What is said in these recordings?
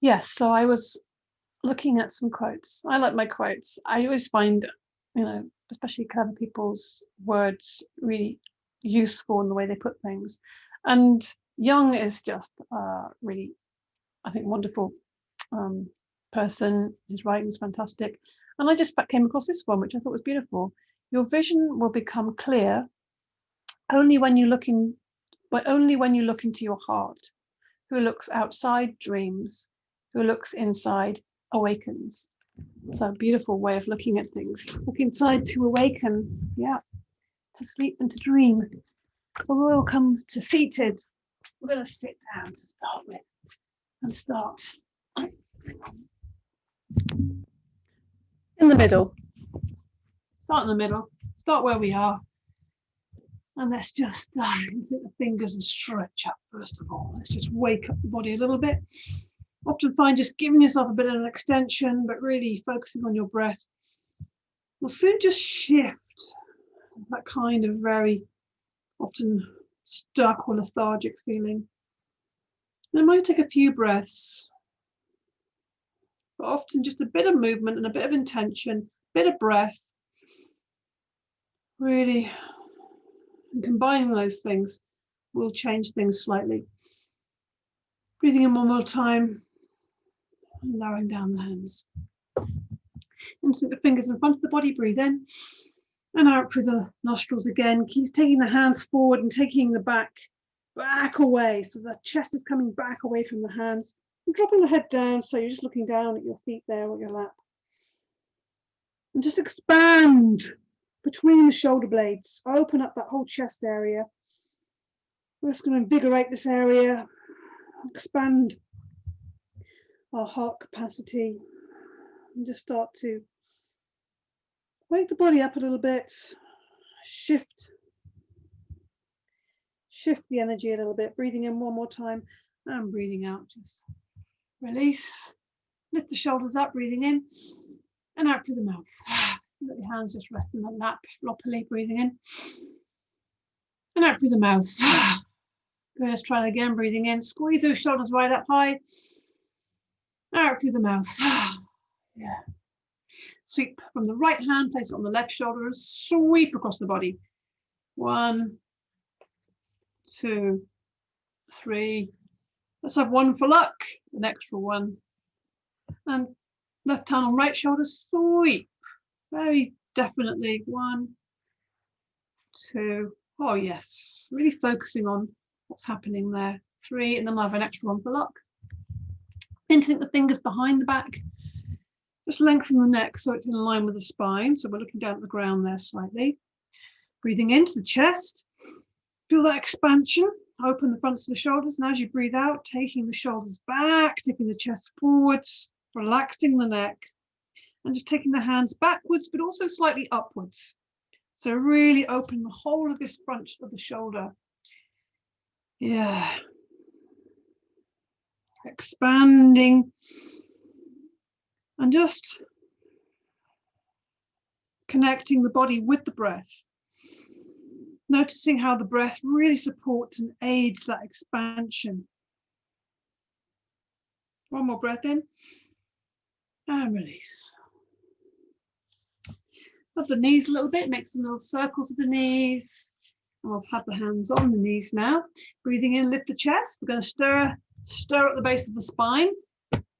Yes, so I was looking at some quotes. I like my quotes. I always find, especially clever people's words really useful in the way they put things. And Jung is just really, I think, wonderful person. His writing is fantastic. And I just came across this one, which I thought was beautiful. Your vision will become clear only when you look into your heart. Who looks outside dreams, who looks inside awakens. It's a beautiful way of looking at things. Look inside to awaken, to sleep and to dream. So we'll come to seated. We're going to sit down to start with and start in the middle. Start in the middle, start where we are. And let's just hit the fingers and stretch up first of all. Let's just wake up the body a little bit. Often find just giving yourself a bit of an extension, but really focusing on your breath will soon just shift that kind of very often stuck or lethargic feeling. And it might take a few breaths, but often just a bit of movement and a bit of intention, a bit of breath, really. And combining those things will change things slightly. Breathing in one more time, and lowering down the hands. Insert the fingers in front of the body, breathe in, and out through the nostrils again. Keep taking the hands forward and taking the back away, so the chest is coming back away from the hands. And dropping the head down, so you're just looking down at your feet there or your lap. And just expand between the shoulder blades. Open up that whole chest area. We're just going to invigorate this area, expand our heart capacity, and just start to wake the body up a little bit, shift the energy a little bit, breathing in one more time and breathing out. Just release, lift the shoulders up, breathing in and out through the mouth. Let your hands just rest in the lap, floppily, breathing in and out through the mouth. Good, let's try it again, breathing in, squeeze those shoulders right up high, out through the mouth. Yeah. Sweep from the right hand, place it on the left shoulder and sweep across the body. 1, 2, 3. Let's have one for luck, an extra one. And left hand on right shoulder, sweep. Very definitely. 1, 2. Oh yes, really focusing on what's happening there. 3, and then we'll have an extra one for luck. Insert the fingers behind the back. Just lengthen the neck so it's in line with the spine. So we're looking down at the ground there slightly. Breathing into the chest. Feel that expansion. Open the fronts of the shoulders. And as you breathe out, taking the shoulders back, taking the chest forwards, relaxing the neck. And just taking the hands backwards, but also slightly upwards. So really open the whole of this front of the shoulder. Yeah. Expanding. And just connecting the body with the breath. Noticing how the breath really supports and aids that expansion. One more breath in and release. Love the knees a little bit, make some little circles of the knees. And we'll have the hands on the knees now. Breathing in, lift the chest. We're going to stir at the base of the spine.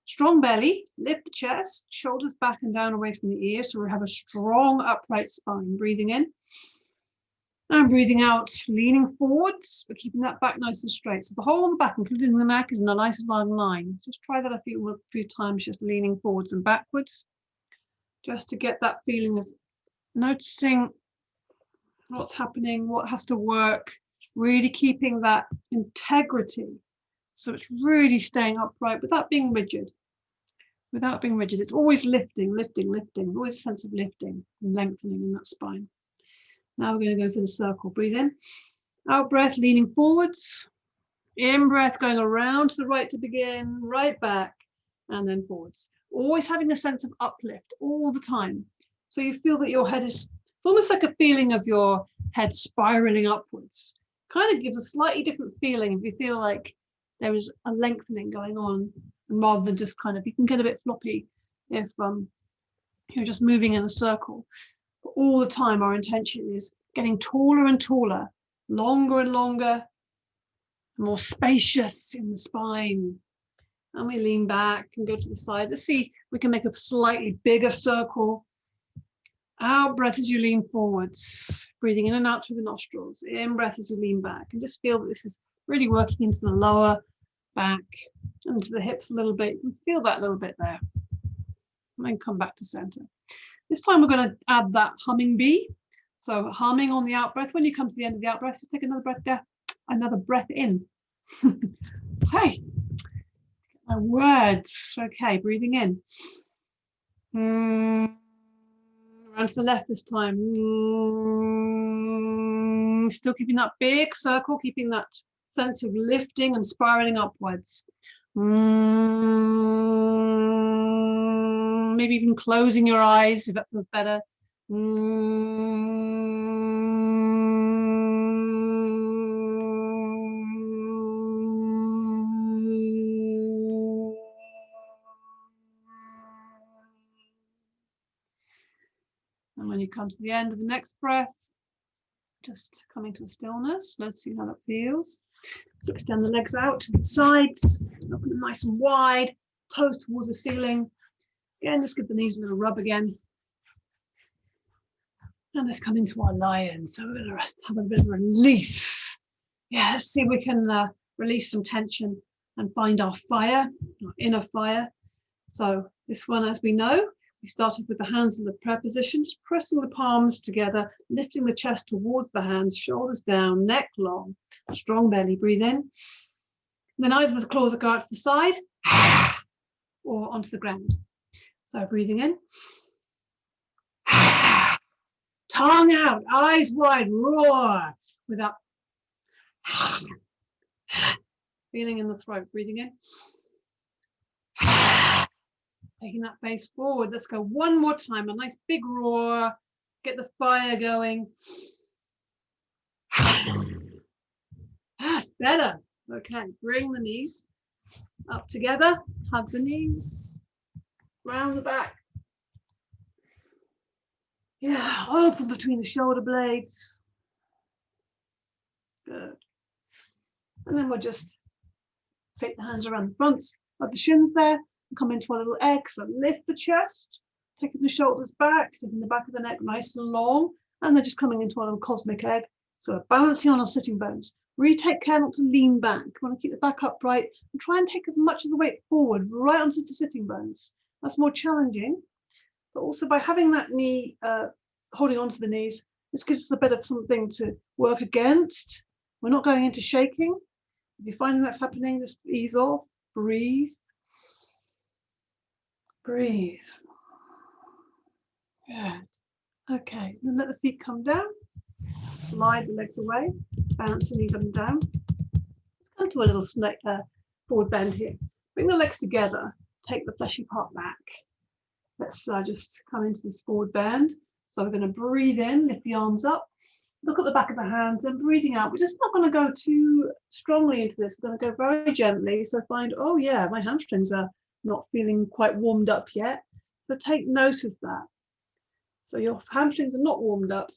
Strong belly, lift the chest, shoulders back and down away from the ear. So we have a strong upright spine. Breathing in and breathing out, leaning forwards, but keeping that back nice and straight. So the whole of the back, including the neck, is in a nice long line. Just try that a few times, just leaning forwards and backwards, just to get that feeling of noticing what's happening, what has to work, really keeping that integrity. So it's really staying upright without being rigid. It's always lifting, always a sense of lifting and lengthening in that spine. Now we're going to go for the circle. Breathe in, out breath, leaning forwards. In breath, going around to the right to begin, right back, and then forwards. Always having a sense of uplift all the time. So you feel that your head is, it's almost like a feeling of your head spiraling upwards. Kind of gives a slightly different feeling if you feel like there is a lengthening going on, and rather than just kind of, you can get a bit floppy if you're just moving in a circle. But all the time, our intention is getting taller and taller, longer and longer, more spacious in the spine. And we lean back and go to the side. Let's see, we can make a slightly bigger circle. Out breath as you lean forwards, breathing in and out through the nostrils. In breath as you lean back, and just feel that this is really working into the lower back, into the hips a little bit. You can feel that a little bit there. And then come back to center. This time we're going to add that humming bee. So humming on the out breath. When you come to the end of the out breath, just take another breath there, another breath in. Hey, my words. Okay, breathing in. Around to the left this time. Still keeping that big circle, keeping that sense of lifting and spiraling upwards. Maybe even closing your eyes if that feels better. And when you come to the end of the next breath, just coming to a stillness, noticing how that feels. So extend the legs out to the sides, open them nice and wide, toes towards the ceiling. Again, just give the knees a little rub again. And let's come into our lion. So we're going to have a bit of release. Yeah, let's see if we can release some tension and find our fire, our inner fire. So this one, as we know, we started with the hands in the prayer position, just pressing the palms together, lifting the chest towards the hands, shoulders down, neck long, strong belly, breathe in. And then either the claws will go out to the side or onto the ground. So breathing in. Tongue out, eyes wide, roar with that. Feeling in the throat, breathing in. Taking that face forward. Let's go one more time. A nice big roar. Get the fire going. That's better. Okay, bring the knees up together. Hug the knees. Round the back. Yeah, open between the shoulder blades. Good. And then we'll just take the hands around the front of the shins there. Come into a little egg, so lift the chest, taking the shoulders back, taking the back of the neck nice and long, and then just coming into a little cosmic egg. So we're balancing on our sitting bones. Really take care not to lean back. We want to keep the back upright and try and take as much of the weight forward right onto the sitting bones. That's more challenging, but also by having that knee, holding onto the knees, this gives us a bit of something to work against. We're not going into shaking. If you're finding that's happening, just ease off, breathe. Breathe. Good. Okay, then let the feet come down. Slide the legs away. Bounce the knees up and down. Let's come to a little forward bend here. Bring the legs together. Take the fleshy part back. Let's just come into this forward bend. So we're going to breathe in, lift the arms up. Look at the back of the hands, then breathing out. We're just not going to go too strongly into this. We're going to go very gently. So find, oh yeah, my hamstrings are not feeling quite warmed up yet, but take note of that. So your hamstrings are not warmed up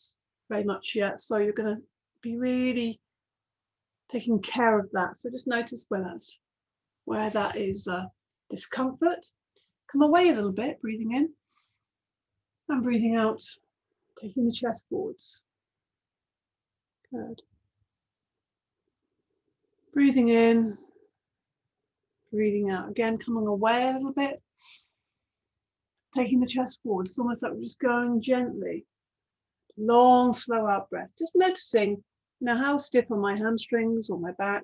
very much yet, so you're going to be really taking care of that. So just notice where that is discomfort. Come away a little bit, breathing in and breathing out, taking the chest forwards. Good. Breathing in. Breathing out again, coming away a little bit, taking the chest forward. It's almost like we're just going gently. Long, slow out breath. Just noticing, how stiff are my hamstrings or my back.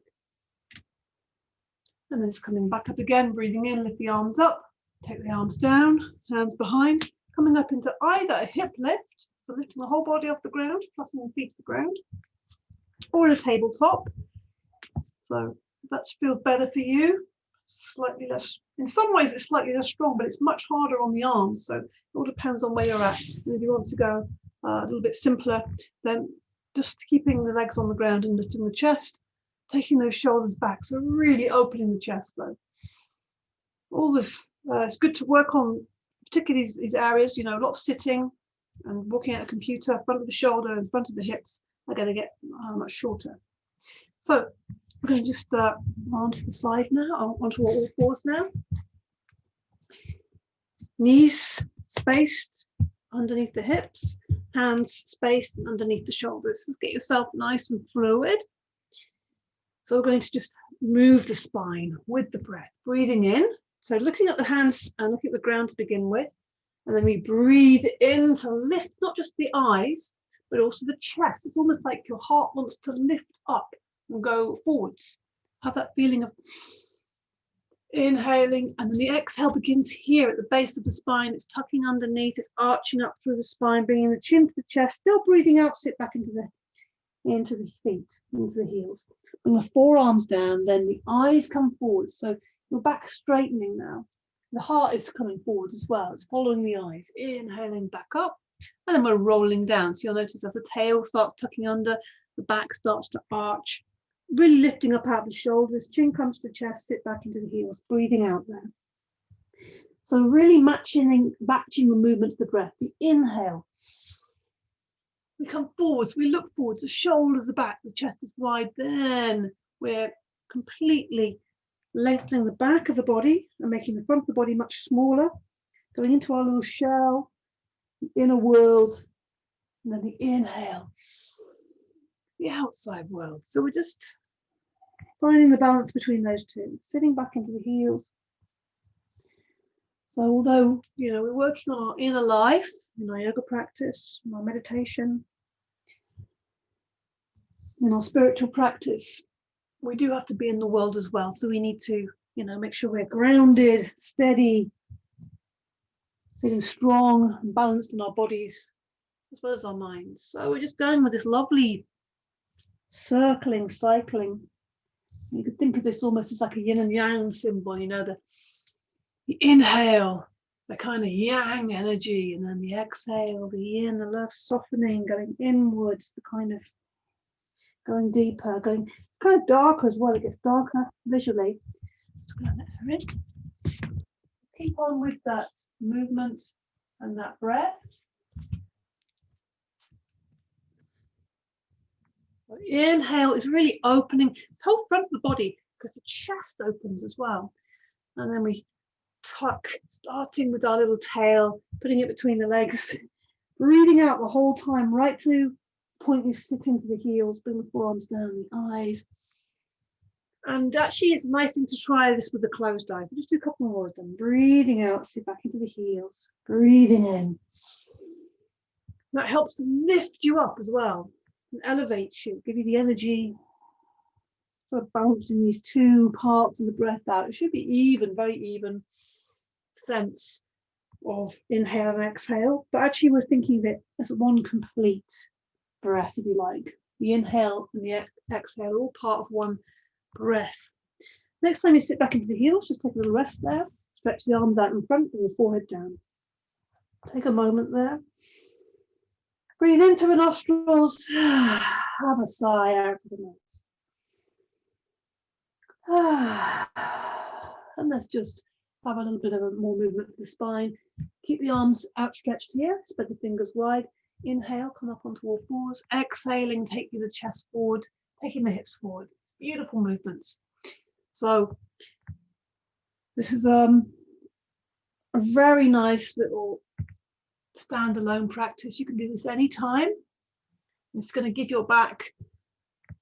And then it's coming back up again, breathing in, lift the arms up, take the arms down, hands behind, coming up into either a hip lift, so lifting the whole body off the ground, flattening the feet to the ground, or a tabletop. So if that feels better for you. Slightly less, in some ways it's slightly less strong, but it's much harder on the arms, so it all depends on where you're at. And if you want to go a little bit simpler, then just keeping the legs on the ground and lifting the chest, taking those shoulders back. So really opening the chest though. All this, it's good to work on, particularly these areas, you know, a lot of sitting and walking at a computer, front of the shoulder and front of the hips are going to get much shorter. So we're going to just onto the side now, onto all fours now. Knees spaced underneath the hips, hands spaced underneath the shoulders. Get yourself nice and fluid. So we're going to just move the spine with the breath, breathing in. So looking at the hands and looking at the ground to begin with. And then we breathe in to lift not just the eyes, but also the chest. It's almost like your heart wants to lift up and go forwards. Have that feeling of inhaling, and then the exhale begins here at the base of the spine. It's tucking underneath, it's arching up through the spine, bringing the chin to the chest, still breathing out, sit back into the feet, into the heels. Bring the forearms down, then the eyes come forward. So your back straightening now. The heart is coming forward as well. It's following the eyes, inhaling back up, and then we're rolling down. So you'll notice as the tail starts tucking under, the back starts to arch, really lifting up out of the shoulders, chin comes to chest, sit back into the heels, breathing out there. So really matching the movement to the breath. The inhale, we come forwards, we look forwards, the shoulders are back, the chest is wide, then we're completely lengthening the back of the body and making the front of the body much smaller, going into our little shell, the inner world, and then the inhale, the outside world. So we're just finding the balance between those two, sitting back into the heels. So although, you know, we're working on our inner life in our yoga practice, in our meditation, in our spiritual practice, we do have to be in the world as well. So we need to, you know, make sure we're grounded, steady, feeling strong and balanced in our bodies, as well as our minds. So we're just going with this lovely circling, cycling. You could think of this almost as like a yin and yang symbol, you know, the inhale, the kind of yang energy, and then the exhale, the yin, the love softening, going inwards, the kind of going deeper, going kind of darker as well. It gets darker visually. Just gonna let her in. Keep on with that movement and that breath. So inhale is really opening the whole front of the body because the chest opens as well. And then we tuck, starting with our little tail, putting it between the legs, breathing out the whole time, right to the point you sit into the heels, bring the forearms down, the eyes. And actually, it's a nice thing to try this with a closed eye. Just do a couple more of them. Breathing out, sit back into the heels, breathing in. That helps to lift you up as well and elevates you, give you the energy. Sort of balancing these two parts of the breath out. It should be even, very even sense of inhale and exhale. But actually, we're thinking of it as one complete breath, if you like. The inhale and the exhale are all part of one breath. Next time you sit back into the heels, just take a little rest there. Stretch the arms out in front and the forehead down. Take a moment there. Breathe into the nostrils. Have a sigh out of the mouth. And let's just have a little bit of more movement of the spine. Keep the arms outstretched here, spread the fingers wide. Inhale, come up onto all fours. Exhaling, taking the chest forward, taking the hips forward. Beautiful movements. So this is a very nice little standalone practice. You can do this anytime. It's going to give your back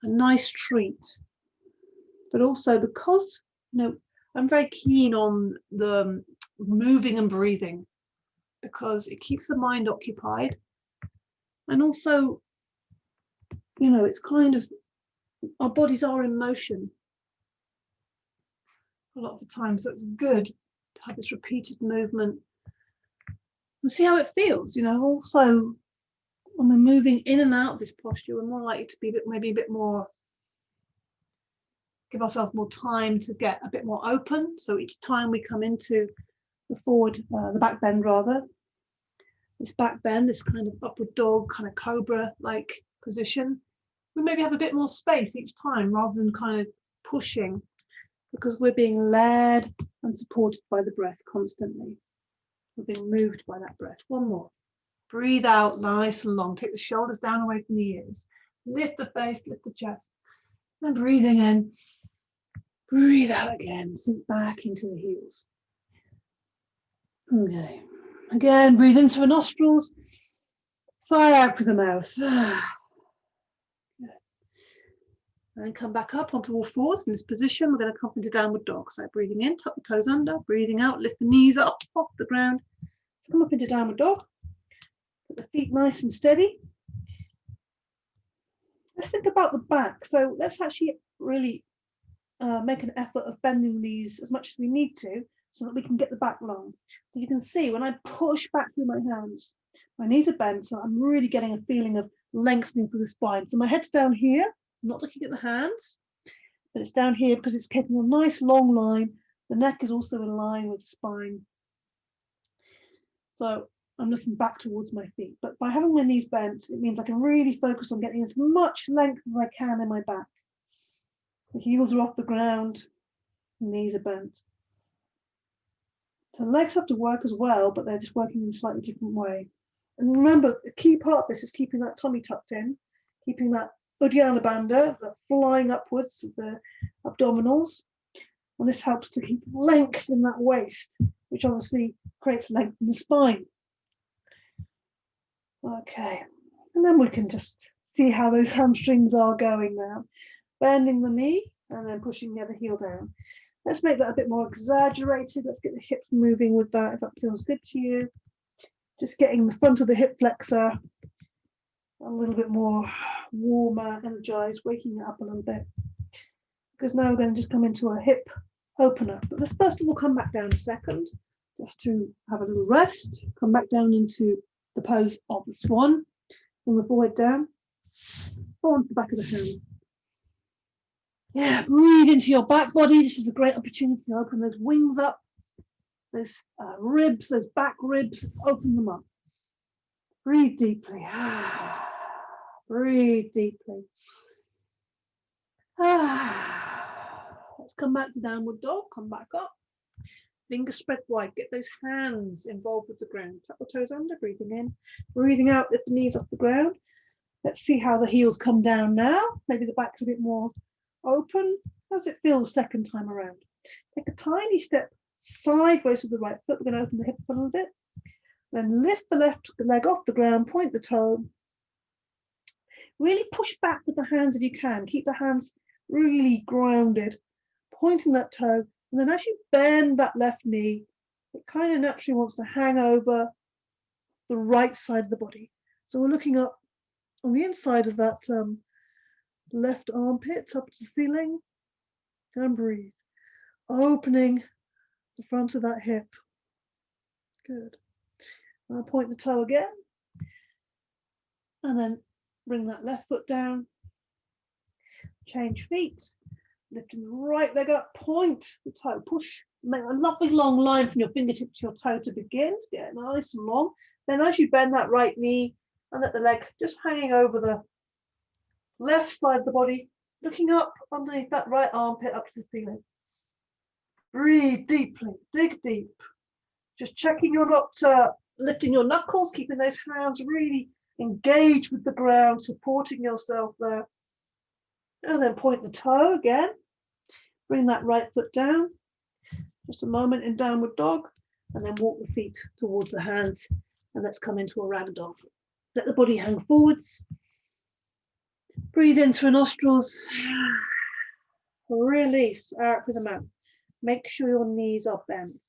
a nice treat. But also because, you know, I'm very keen on the moving and breathing because it keeps the mind occupied. And also, you know, it's kind of, our bodies are in motion a lot of the time. So it's good to have this repeated movement and see how it feels. You know, also when we're moving in and out of this posture, we're more likely to be maybe a bit more, give ourselves more time to get a bit more open. So each time we come into the forward, the back bend rather, this back bend, this kind of upward dog, kind of cobra-like position, we maybe have a bit more space each time rather than kind of pushing, because we're being led and supported by the breath constantly. We're being moved by that breath. One more. Breathe out nice and long. Take the shoulders down away from the ears. Lift the face, lift the chest. And breathing in. Breathe out again. Sink back into the heels. Okay. Again, breathe into the nostrils. Sigh out through the mouth. And come back up onto all fours in this position. We're going to come into downward dog. So breathing in, tuck the toes under, breathing out, lift the knees up off the ground. Let's come up into downward dog. Put the feet nice and steady. Let's think about the back. So let's actually really make an effort of bending the knees as much as we need to so that we can get the back long. So you can see when I push back through my hands, my knees are bent, so I'm really getting a feeling of lengthening through the spine. So my head's down here. I'm not looking at the hands, but it's down here because it's keeping a nice long line. The neck is also in line with the spine. So I'm looking back towards my feet. But by having my knees bent, it means I can really focus on getting as much length as I can in my back. The heels are off the ground, the knees are bent. The legs have to work as well, but they're just working in a slightly different way. And remember, the key part of this is keeping that tummy tucked in, keeping that Uddiyana Bandha, the flying upwards of the abdominals. And this helps to keep length in that waist, which obviously creates length in the spine. Okay, and then we can just see how those hamstrings are going now. Bending the knee and then pushing the other heel down. Let's make that a bit more exaggerated. Let's get the hips moving with that if that feels good to you. Just getting the front of the hip flexor a little bit more warmer, energized, waking it up a little bit. Because now we're going to just come into a hip opener. But let's first of all come back down a second, just to have a little rest. Come back down into the pose of the swan. Bring the forehead down. Go onto the back of the hand. Yeah, breathe into your back body. This is a great opportunity to open those wings up, those ribs, those back ribs, open them up. Breathe deeply. Breathe deeply. Let's come back to downward dog. Come back up. Fingers spread wide. Get those hands involved with the ground. Tuck the toes under. Breathing in. Breathing out. Lift the knees off the ground. Let's see how the heels come down now. Maybe the back's a bit more open. How does it feel the second time around? Take a tiny step sideways with the right foot. We're going to open the hip a little bit. Then lift the left leg off the ground, point the toe. Really push back with the hands if you can. Keep the hands really grounded, pointing that toe. And then as you bend that left knee, it kind of naturally wants to hang over the right side of the body. So we're looking up on the inside of that left armpit up to the ceiling, and breathe, opening the front of that hip. Good. And I'll point the toe again, and then bring that left foot down, change feet, lifting the right leg up, point the toe, push, make a lovely long line from your fingertip to your toe to begin, to get it nice and long. Then as you bend that right knee and let the leg just hanging over the left side of the body, looking up underneath that right armpit up to the ceiling. Breathe deeply, dig deep. Just checking you're not lifting your knuckles, keeping those hands really engaged with the ground, supporting yourself there. And then point the toe again. Bring that right foot down. Just a moment in downward dog, and then walk the feet towards the hands. And let's come into a ragdoll. Let the body hang forwards. Breathe in through nostrils. Release out through the mouth. Make sure your knees are bent.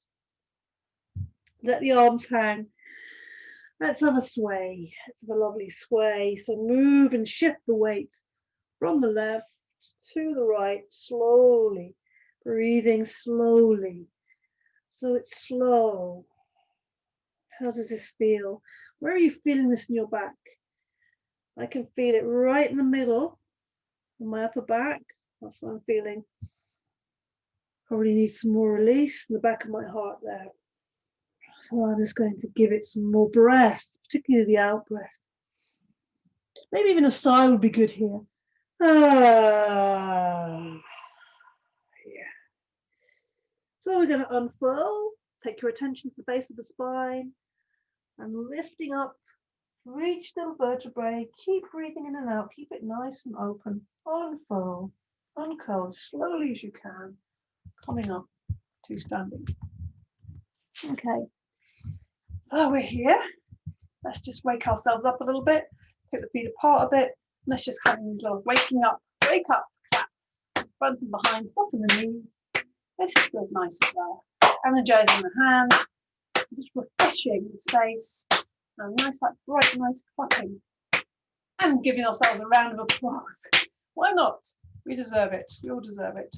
Let the arms hang. Let's have a sway. Let's have a lovely sway. So move and shift the weight from the left to the right, slowly. Breathing slowly. So it's slow. How does this feel? Where are you feeling this in your back? I can feel it right in the middle of my upper back. That's what I'm feeling. Probably need some more release in the back of my heart there. So I'm just going to give it some more breath, particularly the out breath. Maybe even a sigh would be good here. Yeah. So we're going to unfurl, take your attention to the base of the spine and lifting up for each little vertebrae. Keep breathing in and out, keep it nice and open. Unfurl, uncurl as slowly as you can, coming up to standing. Okay, so we're here. Let's just wake ourselves up a little bit, take the feet apart a bit. Let's just have these little waking up, wake up, claps, front and behind, soften the knees. This feels nice as well. Energizing the hands, just refreshing the space. And nice, like bright, nice clapping. And giving ourselves a round of applause. Why not? We deserve it. We all deserve it.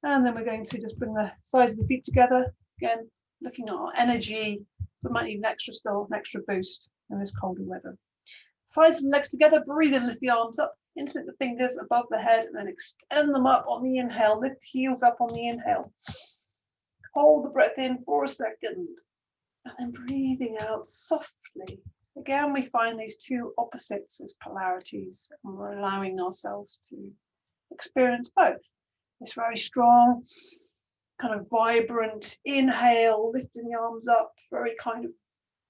And then we're going to just bring the sides of the feet together. Again, looking at our energy. We might need an extra boost in this colder weather. Sides of the legs together, breathe in, lift the arms up, interlink the fingers above the head, and then extend them up on the inhale, lift the heels up on the inhale. Hold the breath in for a second, and then breathing out softly. Again, we find these two opposites as polarities, and we're allowing ourselves to experience both. This very strong, kind of vibrant inhale, lifting the arms up, very kind of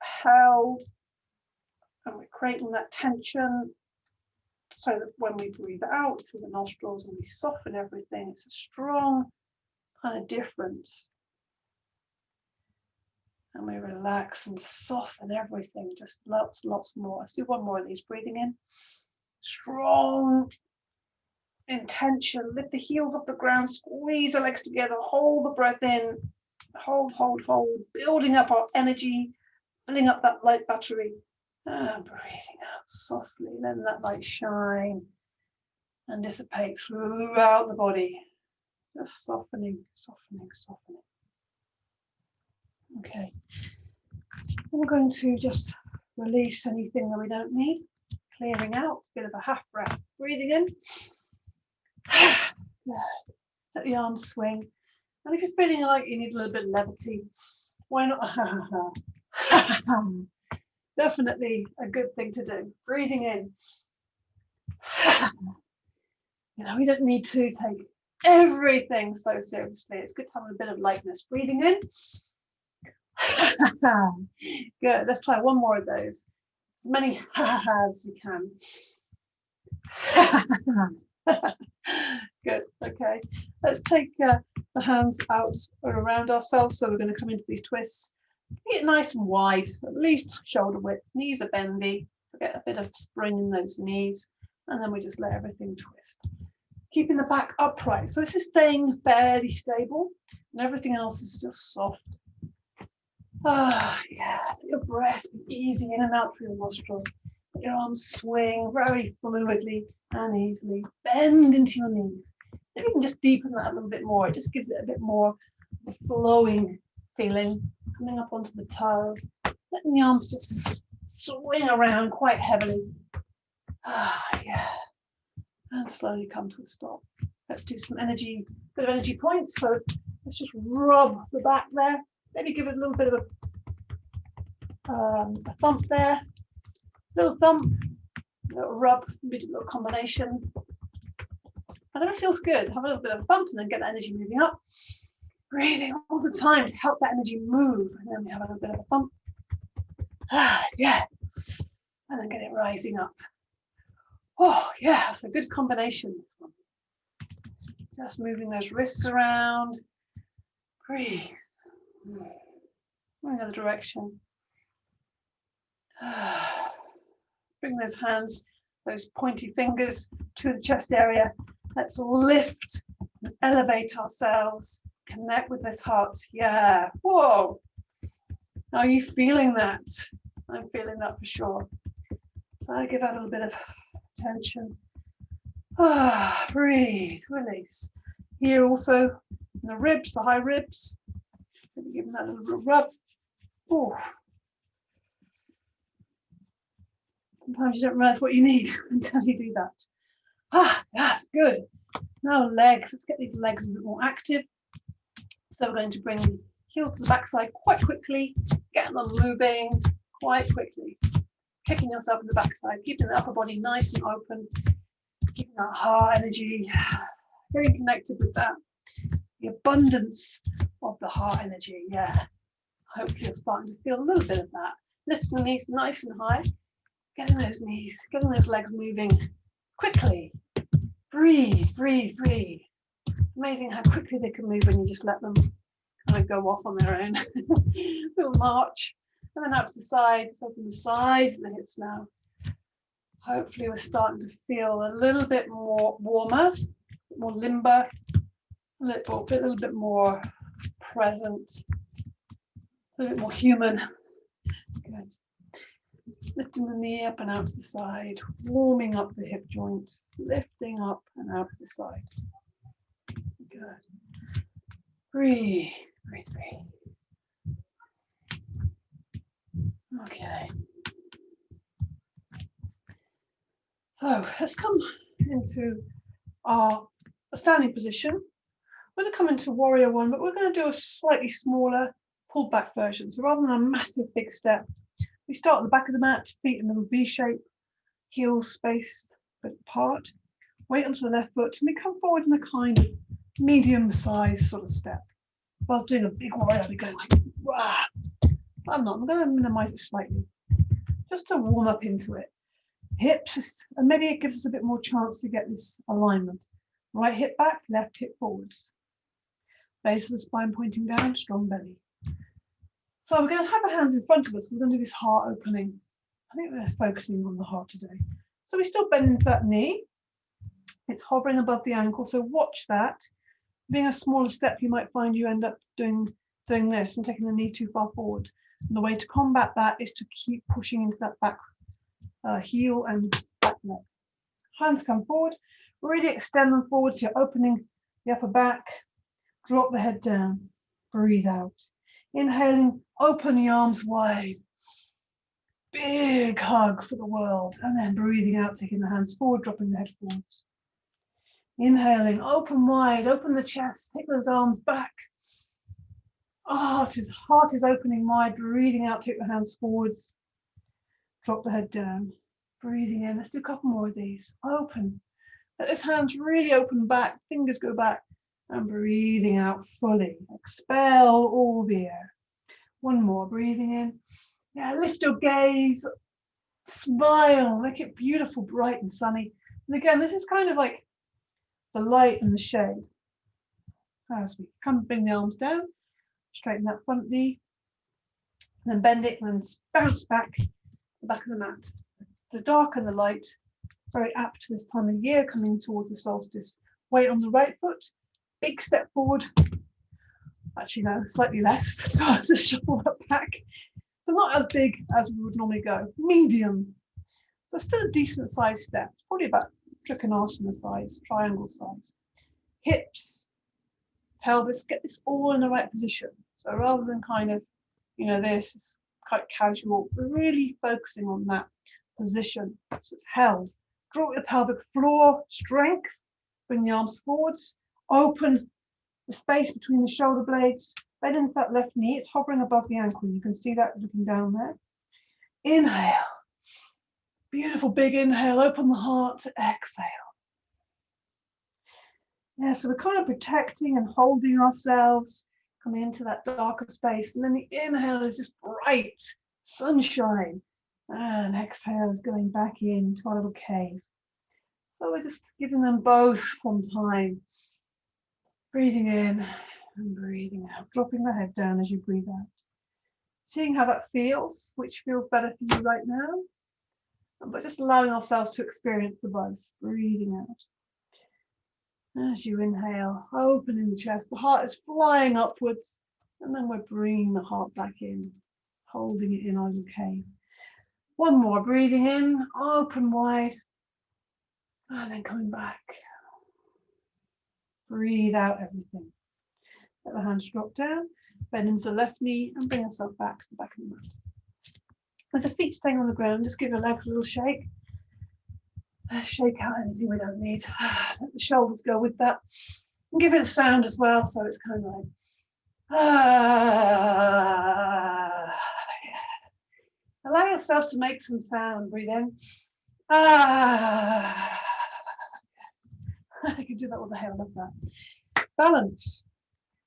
held. And we're creating that tension so that when we breathe out through the nostrils and we soften everything, it's a strong kind of difference. And we relax and soften everything, just lots more. Let's do one more of these, breathing in. Strong intention, lift the heels off the ground, squeeze the legs together, hold the breath in, hold, building up our energy, filling up that light battery. And breathing out softly, letting that light shine and dissipate throughout the body. Just softening. Okay. We're going to just release anything that we don't need. Clearing out, a bit of a half breath. Breathing in. Let the arms swing. And if you're feeling like you need a little bit of levity, why not? Definitely a good thing to do. Breathing in. We don't need to take everything so seriously. It's good to have a bit of lightness. Breathing in. Good. Let's try one more of those. As many as we can. Good. Okay. Let's take the hands out or around ourselves. So we're going to come into these twists. Get it nice and wide, at least shoulder width. Knees are bendy, so get a bit of spring in those knees, and then we just let everything twist. Keeping the back upright, so this is staying fairly stable, and everything else is just soft. Yeah, let your breath be easy in and out through the nostrils. Let your arms swing very fluidly and easily. Bend into your knees. If you can just deepen that a little bit more, it just gives it a bit more of a flowing feeling. Coming up onto the toe, letting the arms just swing around quite heavily. Yeah. And slowly come to a stop. Let's do some energy, bit of energy points. So let's just rub the back there. Maybe give it a little bit of a thump there. Little thump, little rub, maybe a little combination. And then it feels good. Have a little bit of a thump and then get the energy moving up. Breathing all the time to help that energy move. And then we have a little bit of a thump. Yeah. And then get it rising up. Oh, yeah, it's a good combination, this one. Just moving those wrists around. Breathe. Another direction. Bring those hands, those pointy fingers to the chest area. Let's lift and elevate ourselves. Connect with this heart. Yeah. Whoa. Are you feeling that? I'm feeling that for sure. So I give that a little bit of attention. Breathe. Release. Here also, the ribs, the high ribs. Maybe give them that little rub. Oh. Sometimes you don't realize what you need until you do that. That's good. Now legs. Let's get these legs a bit more active. So we're going to bring the heel to the backside quite quickly, getting them moving quite quickly. Kicking yourself in the backside, keeping the upper body nice and open. Keeping that heart energy, getting connected with that, the abundance of the heart energy. Yeah, hopefully you're starting to feel a little bit of that. Lifting the knees nice and high, getting those knees, getting those legs moving quickly. Breathe, breathe, breathe. It's amazing how quickly they can move when you just let them kind of go off on their own. Little march, and then out to the sides. Open the sides and the hips now. Hopefully we're starting to feel a little bit more warmer, more limber, a little bit more present, a little bit more human. Good. Lifting the knee up and out to the side, warming up the hip joint, lifting up and out to the side. Good. Breathe, breathe, breathe. Okay. So let's come into our standing position. We're going to come into warrior one, but we're going to do a slightly smaller pulled back version. So rather than a massive big step, we start at the back of the mat, feet in a little V shape, heels spaced but apart. Weight onto the left foot, and we come forward in a kind of medium-sized sort of step. If I was doing a big warrior, I'd be going like, wah. I'm not. I'm going to minimize it slightly, just to warm up into it. Hips, and maybe it gives us a bit more chance to get this alignment. Right hip back, left hip forwards. Base of the spine pointing down, strong belly. So we're going to have our hands in front of us. We're going to do this heart opening. I think we're focusing on the heart today. So we still bend into that knee. It's hovering above the ankle, so watch that. Being a smaller step, you might find you end up doing this and taking the knee too far forward. And the way to combat that is to keep pushing into that back heel and back leg. Hands come forward, really extend them forward, so you're opening the upper back. Drop the head down, breathe out. Inhaling, open the arms wide. Big hug for the world, and then breathing out, taking the hands forward, dropping the head forwards. Inhaling, open wide, open the chest, take those arms back. Heart is opening wide, breathing out, take the hands forwards. Drop the head down, breathing in. Let's do a couple more of these. Open, let those hands really open back, fingers go back, and breathing out fully. Expel all the air. One more, breathing in. Yeah, lift your gaze, smile, make it beautiful, bright and sunny. And again, this is kind of like the light and the shade. As we come, bring the arms down, straighten that front knee, and then bend it and bounce back to the back of the mat. The dark and the light, very apt to this time of year, coming toward the solstice. Weight on the right foot, big step forward. Actually, no, slightly less. So I have to shuffle that back. So not as big as we would normally go, medium. So still a decent sized step, probably about Trikonasana size, triangle size. Hips, pelvis, get this all in the right position. So rather than kind of, this is quite casual, we're really focusing on that position. So it's held. Draw your pelvic floor, strength, bring the arms forwards, open the space between the shoulder blades, bend into that left knee, it's hovering above the ankle. You can see that looking down there. Inhale. Beautiful big inhale, open the heart, exhale. Yeah, so we're kind of protecting and holding ourselves, coming into that darker space. And then the inhale is just bright, sunshine. And exhale is going back into our little cave. So we're just giving them both some time. Breathing in and breathing out, dropping the head down as you breathe out. Seeing how that feels, which feels better for you right now. But just allowing ourselves to experience the both, breathing out. As you inhale, opening the chest, the heart is flying upwards, and then we're bringing the heart back in, holding it in our little cave. One more, breathing in, open wide, and then coming back. Breathe out everything. Let the hands drop down, bend into the left knee, and bring yourself back to the back of the mat. With the feet staying on the ground, just give your legs a little shake. Shake out anything we don't need. Let the shoulders go with that. And give it a sound as well, so it's kind of like Allow yourself to make some sound. Breathe in. I can do that with the hair. I love that. Balance.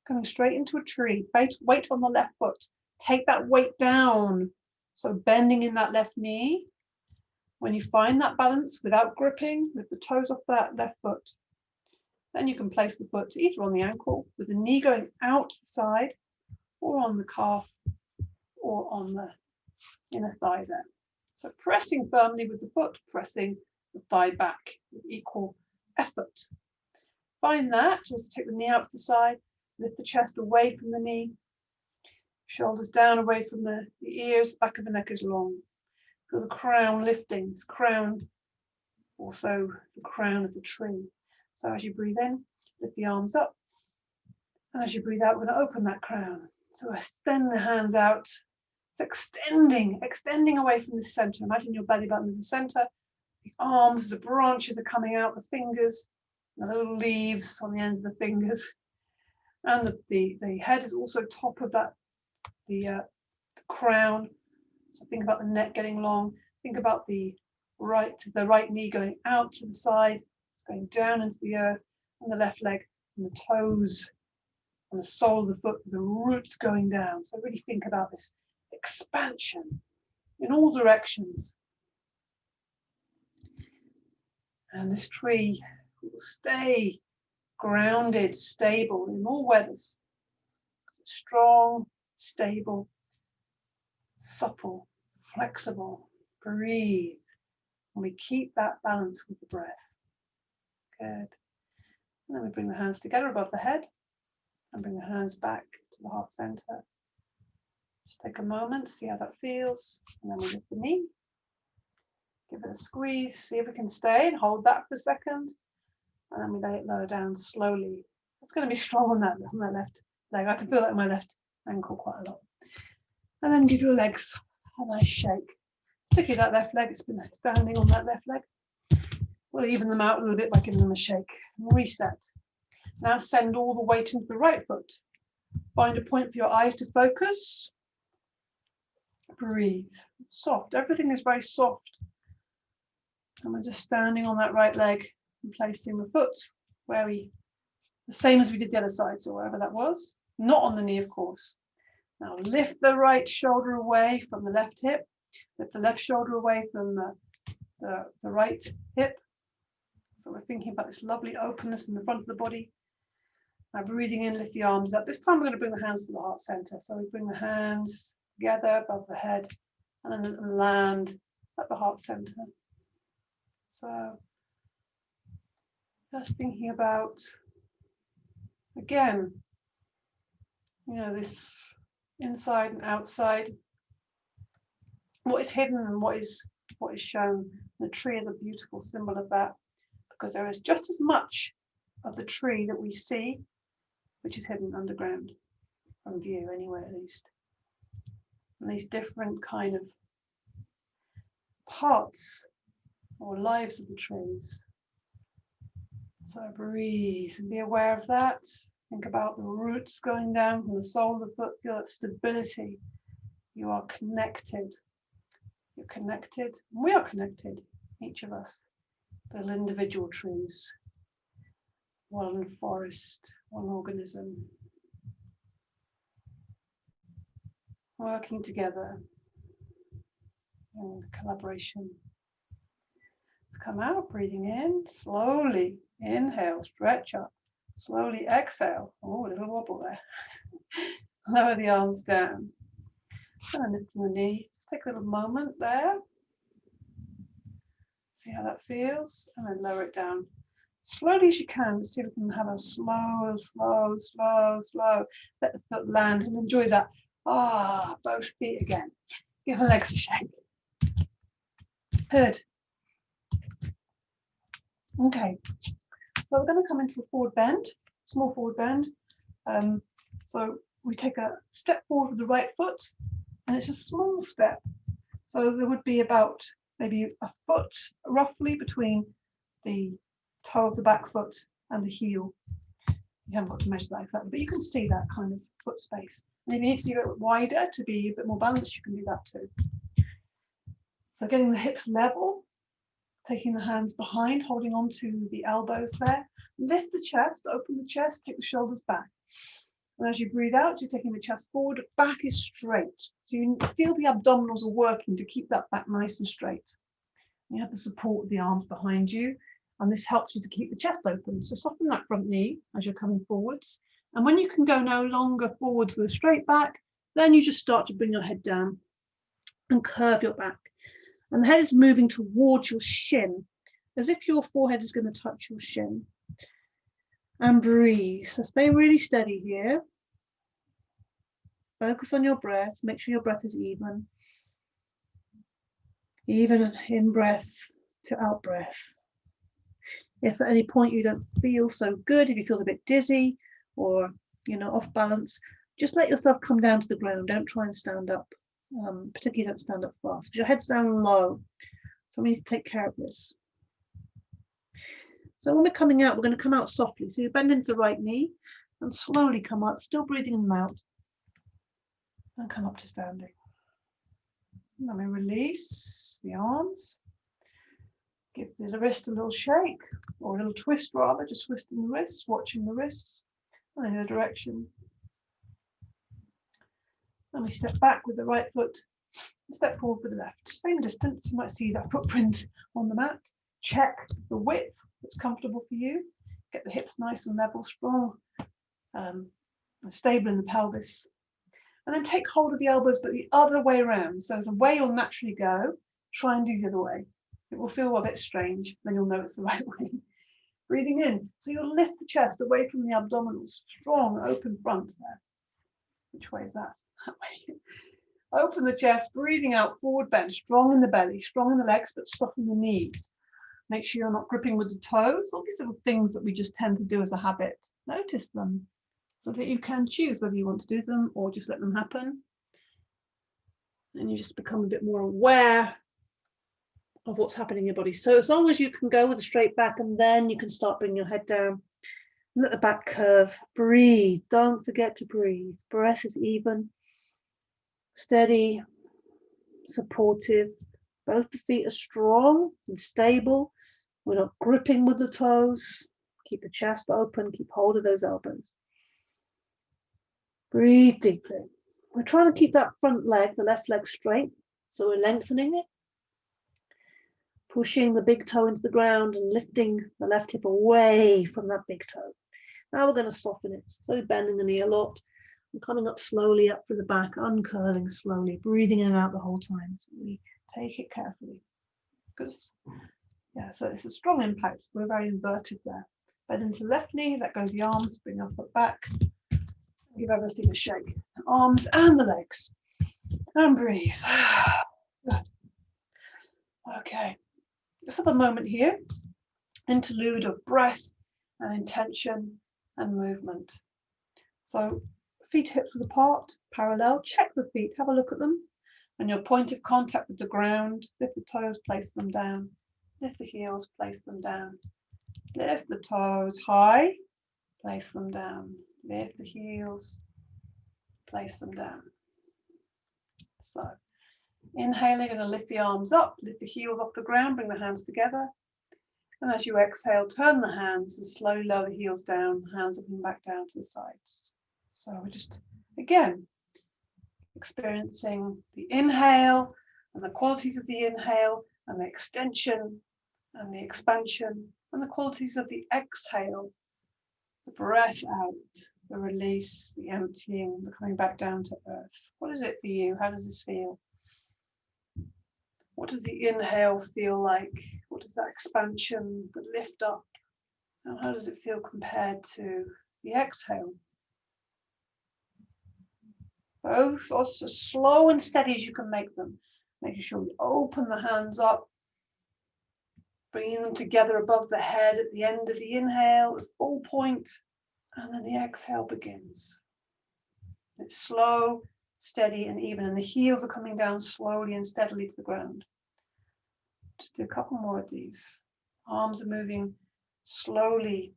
Coming straight into a tree. Weight on the left foot. Take that weight down. So bending in that left knee. When you find that balance without gripping, lift the toes off that left foot. Then you can place the foot either on the ankle with the knee going out to the side, or on the calf, or on the inner thigh there. So pressing firmly with the foot, pressing the thigh back with equal effort. Find that, so take the knee out to the side, lift the chest away from the knee, shoulders down away from the ears, back of the neck is long. Feel the crown lifting, it's crown, also the crown of the tree. So as you breathe in, lift the arms up. And as you breathe out, we're going to open that crown. So extend the hands out. It's extending away from the center. Imagine your belly button is the center. The arms, the branches are coming out, the fingers, the little leaves on the ends of the fingers. And the head is also top of that, the crown. So think about the neck getting long. Think about the right knee going out to the side. It's going down into the earth, and the left leg and the toes and the sole of the foot, the roots going down. So really think about this expansion in all directions. And this tree will stay grounded, stable in all weathers. It's strong, stable, supple, flexible. Breathe. And we keep that balance with the breath. Good. And then we bring the hands together above the head and bring the hands back to the heart center. Just take a moment, see how that feels. And then we lift the knee. Give it a squeeze, see if we can stay and hold that for a second. And then we lay it lower down slowly. It's going to be strong on that left leg. I can feel that in my left ankle quite a lot. And then give your legs a nice shake. Particularly that left leg, it's been standing on that left leg. We'll even them out a little bit by giving them a shake. Reset. Now send all the weight into the right foot. Find a point for your eyes to focus. Breathe. Soft. Everything is very soft. And we're just standing on that right leg and placing the foot the same as we did the other side, so wherever that was. Not on the knee, of course. Now lift the right shoulder away from the left hip. Lift the left shoulder away from the right hip. So we're thinking about this lovely openness in the front of the body. Now breathing in, lift the arms up. This time we're going to bring the hands to the heart center. So we bring the hands together above the head and then land at the heart center. So just thinking about, again, this inside and outside. What is hidden and what is shown. The tree is a beautiful symbol of that, because there is just as much of the tree that we see, which is hidden underground from view anyway, at least. And these different kind of parts or lives of the trees. So breathe and be aware of that. Think about the roots going down from the sole of the foot. Feel that stability. You are connected. You're connected. We are connected, each of us. Little individual trees. One forest, one organism. Working together in collaboration. Let's come out, breathing in, slowly inhale, stretch up, slowly exhale. Oh, a little wobble there. Lower the arms down. And then lift the knee. Just take a little moment there. See how that feels, and then lower it down. Slowly as you can, see if we can have a slow. Let the foot land and enjoy that. Both feet again. Give the legs a shake. Good. Okay, so we're going to come into a forward bend, small forward bend. So we take a step forward with the right foot, and it's a small step. So there would be about maybe a foot roughly between the toe of the back foot and the heel. You haven't got to measure that exactly, but you can see that kind of foot space. And if you need to be a bit wider to be a bit more balanced, you can do that too. So getting the hips level, taking the hands behind, holding on to the elbows there, Lift the chest, open the chest, take the shoulders back. And as you breathe out, you're taking the chest forward, back is straight. So you feel the abdominals are working to keep that back nice and straight. You have the support of the arms behind you, and this helps you to keep the chest open. So soften that front knee as you're coming forwards. And when you can go no longer forwards with a straight back, then you just start to bring your head down and curve your back. And the head is moving towards your shin, as if your forehead is going to touch your shin. And breathe. So stay really steady here. Focus on your breath. Make sure your breath is even. Even in breath to out breath. If at any point you don't feel so good, if you feel a bit dizzy or off balance, just let yourself come down to the ground. Don't try and stand up. Particularly don't stand up fast because your head's down low. So we need to take care of this. So when we're coming out, we're going to come out softly. So you bend into the right knee and slowly come up, still breathing in and out, and come up to standing. And then we release the arms. Give the wrist a little shake, or a little twist rather, just twisting the wrists, watching the wrists, and in the direction. And we step back with the right foot, step forward with the left. Same distance, you might see that footprint on the mat. Check the width that's comfortable for you. Get the hips nice and level, strong, and stable in the pelvis. And then take hold of the elbows, but the other way around. So there's a way you'll naturally go. Try and do the other way. It will feel a bit strange, then you'll know it's the right way. Breathing in, so you'll lift the chest away from the abdominals. Strong, open front there. Which way is that? That way. Open the chest, breathing out, forward bend, strong in the belly, strong in the legs, but soften the knees. Make sure you're not gripping with the toes. All these little things that we just tend to do as a habit. Notice them so that you can choose whether you want to do them or just let them happen. And you just become a bit more aware of what's happening in your body. So as long as you can go with a straight back, and then you can start bringing your head down. Let the back curve. Breathe. Don't forget to breathe. Breath is even, steady, supportive. Both the feet are strong and stable. We're not gripping with the toes. Keep the chest open. Keep hold of those elbows. Breathe deeply. We're trying to keep that front leg, the left leg, straight. So we're lengthening it. Pushing the big toe into the ground and lifting the left hip away from that big toe. Now we're going to soften it. So bending the knee a lot. And coming up slowly up through the back, uncurling slowly, breathing in and out the whole time. So we take it carefully. Because, so it's a strong impact. We're very inverted there. Bend into the left knee, let go of the arms, bring our foot back. Give everything a shake. The arms and the legs. And breathe. Okay. Let's have a moment here. Interlude of breath and intention and movement. So feet hips width apart, parallel. Check the feet, have a look at them. And your point of contact with the ground, lift the toes, place them down. Lift the heels, place them down. Lift the toes high, place them down. Lift the heels, place them down. So inhaling, you're going to lift the arms up, lift the heels off the ground, bring the hands together. And as you exhale, turn the hands and slowly lower the heels down, hands are coming back down to the sides. So we're just, again, experiencing the inhale and the qualities of the inhale and the extension and the expansion and the qualities of the exhale, the breath out, the release, the emptying, the coming back down to earth. What is it for you? How does this feel? What does the inhale feel like? What is that expansion, the lift up? And how does it feel compared to the exhale? Both are as slow and steady as you can make them. Making sure you open the hands up, bringing them together above the head at the end of the inhale, at full point, and then the exhale begins. It's slow, steady, and even, and the heels are coming down slowly and steadily to the ground. Just do a couple more of these. Arms are moving slowly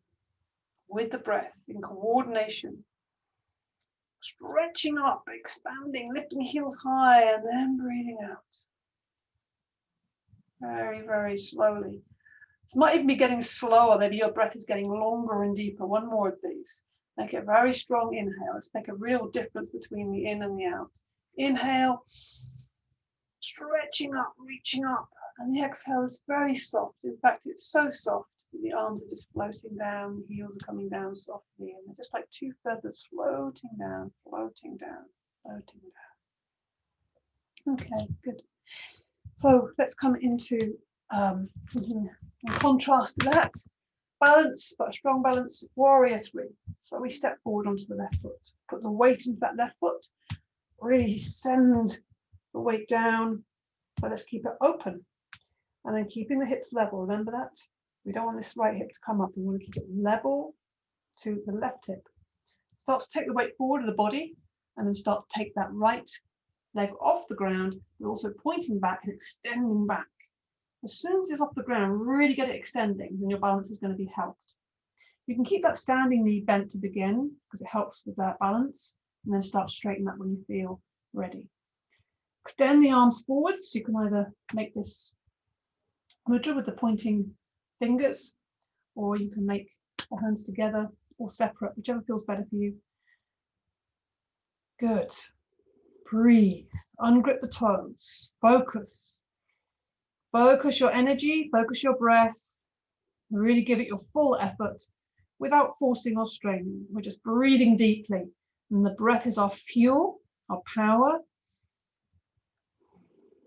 with the breath in coordination. Stretching up, expanding, lifting heels high, and then breathing out. Very, very slowly. This might even be getting slower. Maybe your breath is getting longer and deeper. One more of these. Make a very strong inhale. Let's make a real difference between the in and the out. Inhale, stretching up, reaching up. And the exhale is very soft. In fact, it's so soft that the arms are just floating down, the heels are coming down softly, and they're just like two feathers floating down, floating down, floating down. Okay, good. So let's come into, in contrast to that, balance, but a strong balance, warrior three. So we step forward onto the left foot, put the weight into that left foot, really send the weight down, but let's keep it open. And then keeping the hips level, remember that? We don't want this right hip to come up, we want to keep it level to the left hip. Start to take the weight forward of the body, and then start to take that right leg off the ground, but also pointing back and extending back. As soon as it's off the ground, really get it extending, then your balance is going to be helped. You can keep that standing knee bent to begin, because it helps with that balance, and then start to straighten that when you feel ready. Extend the arms forward, so you can either make this mudra with the pointing fingers, or you can make the hands together or separate, whichever feels better for you. Good. Breathe, ungrip the toes, focus. Focus your energy, focus your breath, really give it your full effort without forcing or straining. We're just breathing deeply, and the breath is our fuel, our power,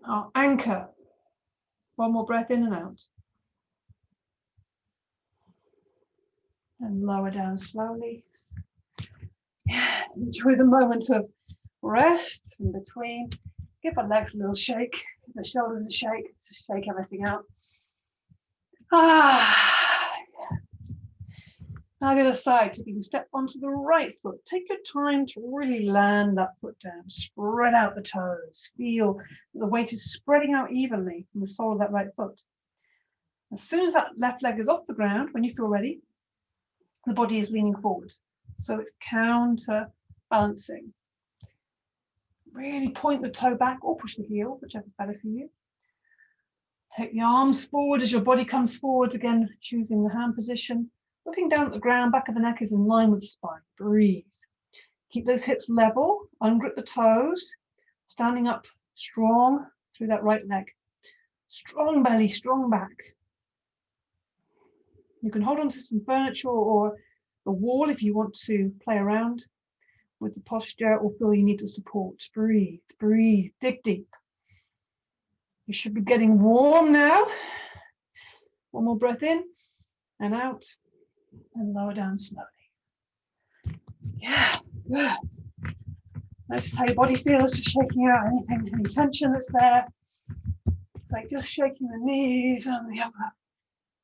our anchor. One more breath in and out. And lower down slowly. Enjoy the moment of rest in between. Give the legs a little shake, give the shoulders a shake, just shake everything out. Now the other side, so you can step onto the right foot. Take your time to really land that foot down. Spread out the toes. Feel that the weight is spreading out evenly from the sole of that right foot. As soon as that left leg is off the ground, when you feel ready, the body is leaning forward. So it's counterbalancing. Really point the toe back or push the heel, whichever's better for you. Take the arms forward as your body comes forward, again, choosing the hand position. Looking down at the ground, back of the neck is in line with the spine. Breathe. Keep those hips level, ungrip the toes, standing up strong through that right leg. Strong belly, strong back. You can hold on to some furniture or the wall if you want to play around with the posture or feel you need the support. Breathe, breathe, dig deep. You should be getting warm now. One more breath in and out. And lower down slowly. Yeah, good. Notice how your body feels, just shaking out anything, any tension that's there. It's like just shaking the knees and the upper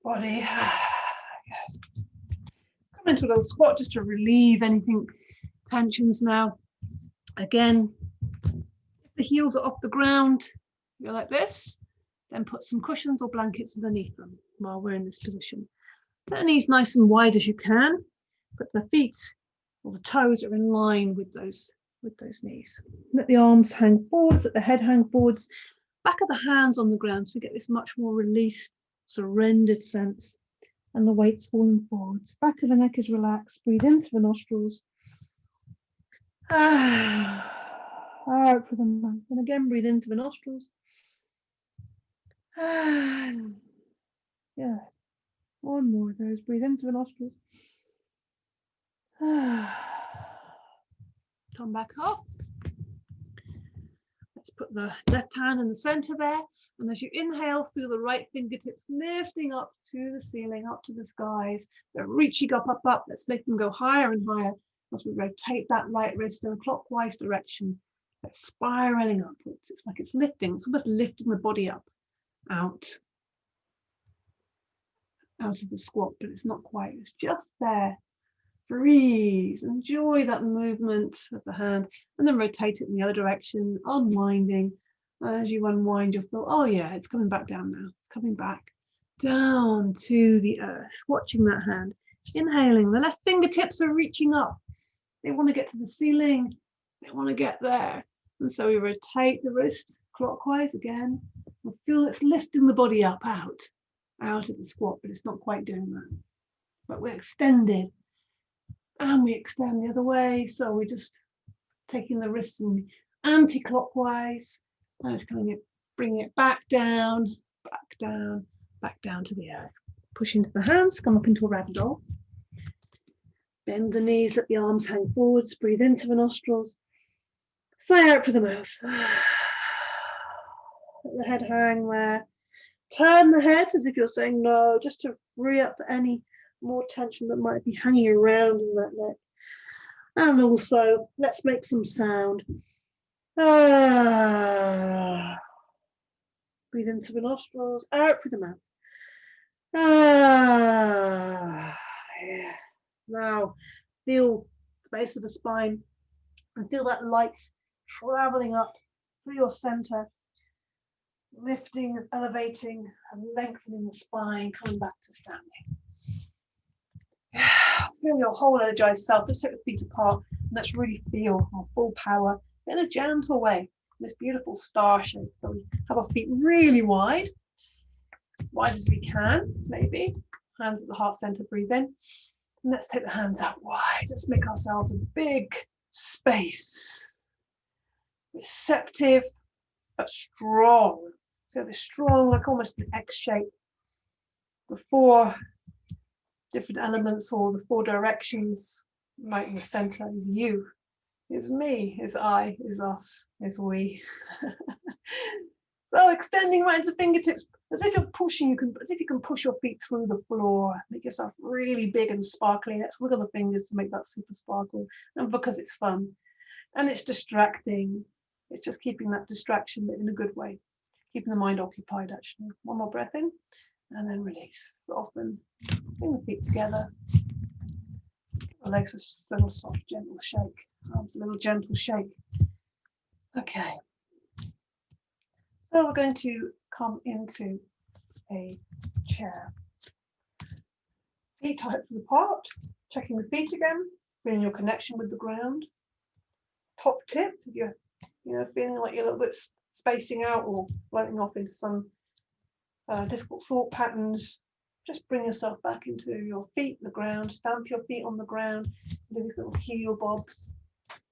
body. Good. Come into a little squat just to relieve anything, tensions now. Again, if the heels are off the ground, you're like this, then put some cushions or blankets underneath them while we're in this position. Let the knees nice and wide as you can, but the feet or the toes are in line with those knees. Let the arms hang forwards, let the head hang forwards, back of the hands on the ground, so you get this much more released, surrendered sense, and the weight's falling forwards. Back of the neck is relaxed. Breathe in through the nostrils. Out through the mouth, and again breathe in through the nostrils. Yeah. One more of those. Breathe in through the nostrils. Come back up. Let's put the left hand in the center there. And as you inhale, feel the right fingertips lifting up to the ceiling, up to the skies. They're reaching up, up, up. Let's make them go higher and higher as we rotate that right wrist in a clockwise direction. It's spiraling upwards. It's like it's lifting. It's almost lifting the body up, out of the squat, but it's not quite. It's just there. Breathe. Enjoy that movement of the hand, and then rotate it in the other direction, unwinding. As you unwind, you'll feel, oh yeah, it's coming back down now. It's coming back down to the earth. Watching that hand. Inhaling. The left fingertips are reaching up. They want to get to the ceiling. They want to get there. And so we rotate the wrist clockwise again. And feel it's lifting the body up, out. out of the squat, but it's not quite doing that. But we're extended, and we extend the other way. So we're just taking the wrists in anti-clockwise, and just kind of bringing it back down, back down, back down to the earth. Push into the hands, come up into a ragdoll. Bend the knees, let the arms hang forwards, breathe into the nostrils, sigh out through the mouth. Let the head hang there. Turn the head as if you're saying no, just to free up any more tension that might be hanging around in that neck. And also, let's make some sound. Breathe into the nostrils, out through the mouth. Yeah. Now, feel the base of the spine and feel that light traveling up through your center, lifting, elevating, and lengthening the spine, coming back to standing. Feel your whole energized self. Let's take the feet apart and let's really feel our full power in a gentle way, this beautiful star shape. So we have our feet really wide, as wide as we can, maybe. Hands at the heart center, breathe in. And let's take the hands out wide. Let's make ourselves a big space. Receptive, but strong. So this strong, like almost an X shape. The 4 different elements or the 4 directions right in the center is you, is me, is I, is us, is we. So extending right into the fingertips, as if you're pushing, as if you can push your feet through the floor, make yourself really big and sparkly. Let's wiggle the fingers to make that super sparkle, and because it's fun, and it's distracting. It's just keeping that distraction, but in a good way, keeping the mind occupied. Actually, one more breath in, and then release. Soften, bring the feet together. The legs are just a little soft, gentle shake. Arms a little gentle shake. Okay. So we're going to come into a chair. Feet hip apart, checking the feet again, feeling your connection with the ground. Top tip, if you're feeling like you're a little bit spacing out or floating off into some difficult thought patterns, just bring yourself back into your feet, the ground, stamp your feet on the ground, do these little heel bobs.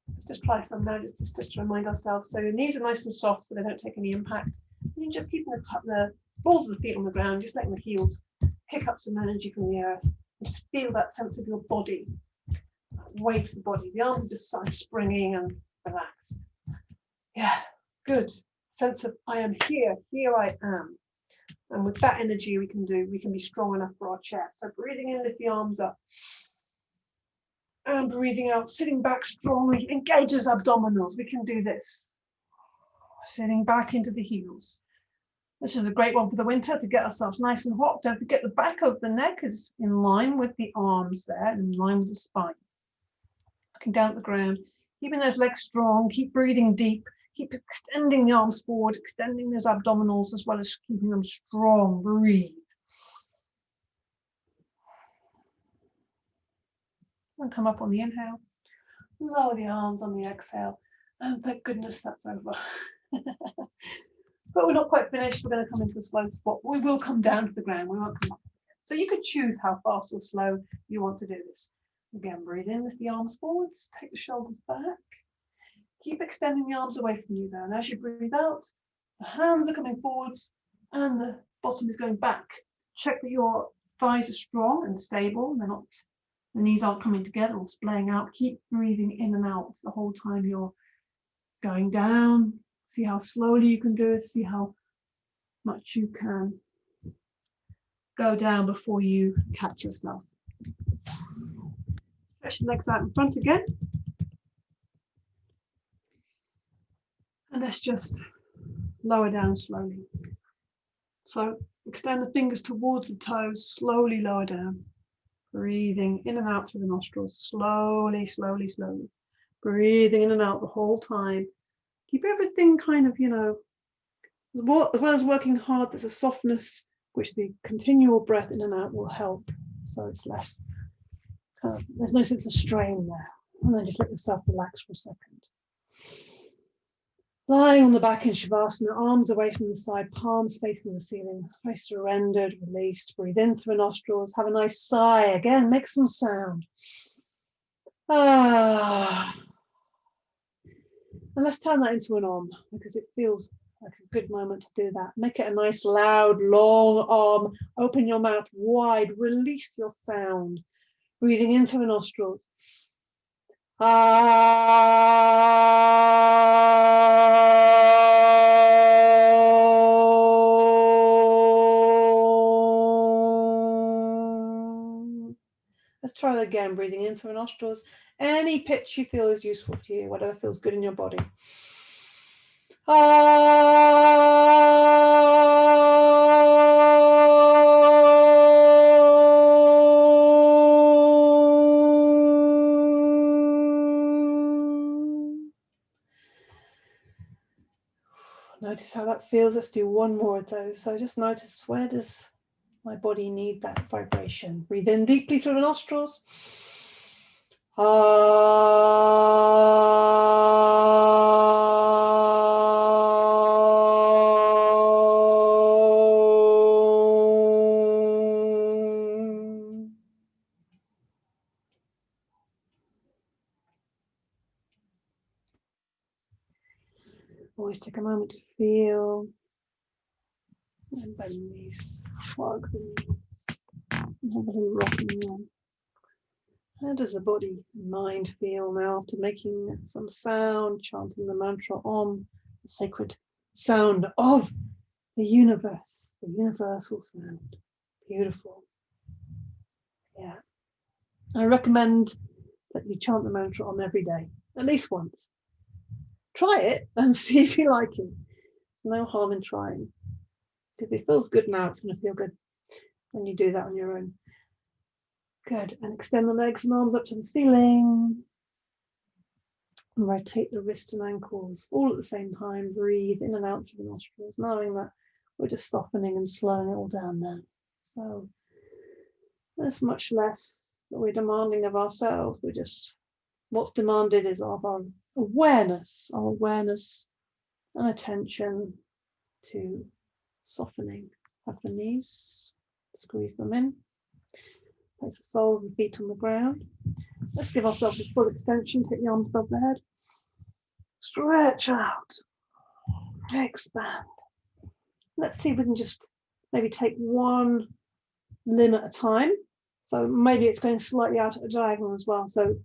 Let's just try some now, just to remind ourselves. So your knees are nice and soft so they don't take any impact. And you're just keeping the balls of the feet on the ground, just letting the heels kick up some energy from the earth. And just feel that sense of your body, weight of the body. The arms are just sort of springing and relaxed. Yeah, good. Sense of I am here, here I am. And with that energy we can be strong enough for our chair. So breathing in, lift the arms up. And breathing out, sitting back strongly, engages abdominals. We can do this. Sitting back into the heels. This is a great one for the winter to get ourselves nice and hot. Don't forget the back of the neck is in line with the arms there, in line with the spine. Looking down at the ground, keeping those legs strong, keep breathing deep, keep extending the arms forward, extending those abdominals as well as keeping them strong. Breathe. And come up on the inhale, lower the arms on the exhale, and thank goodness that's over. But we're not quite finished. We're going to come into a slow squat. We will come down to the ground. We won't come up. So you can choose how fast or slow you want to do this. Again, breathe in, lift the arms forwards, take the shoulders back. Keep extending the arms away from you there. And as you breathe out, the hands are coming forwards and the bottom is going back. Check that your thighs are strong and stable. They're not. The knees aren't coming together or splaying out. Keep breathing in and out the whole time you're going down. See how slowly you can do it. See how much you can go down before you catch yourself. Stretch the legs out in front again. And let's just lower down slowly. So extend the fingers towards the toes, slowly lower down. Breathing in and out through the nostrils, slowly, slowly, slowly. Breathing in and out the whole time. Keep everything kind of, as well as working hard, there's a softness which the continual breath in and out will help. So it's less, there's no sense of strain there. And then just let yourself relax for a second. Lying on the back in Shavasana, arms away from the side, palms facing the ceiling. I surrendered, released. Breathe in through the nostrils. Have a nice sigh. Again, make some sound. Ah. And let's turn that into an om, because it feels like a good moment to do that. Make it a nice, loud, long om. Open your mouth wide. Release your sound. Breathing into the nostrils. Let's try it again, breathing in through the nostrils. Any pitch you feel is useful to you, whatever feels good in your body. Notice how that feels. Let's do one more of those. So just notice, where does my body need that vibration? Breathe in deeply through the nostrils. Always take a moment to feel and bend the knees, plug the knees, and have a little rocking on. How does the body and mind feel now after making some sound, chanting the mantra Om, the sacred sound of the universe, the universal sound? Beautiful. Yeah. I recommend that you chant the mantra Om every day, at least once. Try it and see if you like it. There's no harm in trying. If it feels good now, it's going to feel good when you do that on your own. Good. And extend the legs and arms up to the ceiling. And rotate the wrists and ankles all at the same time. Breathe in and out through the nostrils, knowing that we're just softening and slowing it all down now. So there's much less that we're demanding of ourselves. We're just, what's demanded is of our awareness and attention to softening. Have the knees, squeeze them in. Place the sole of the feet on the ground. Let's give ourselves a full extension. Take the arms above the head. Stretch out. Expand. Let's see if we can just maybe take one limb at a time. So maybe it's going slightly out at a diagonal as well. So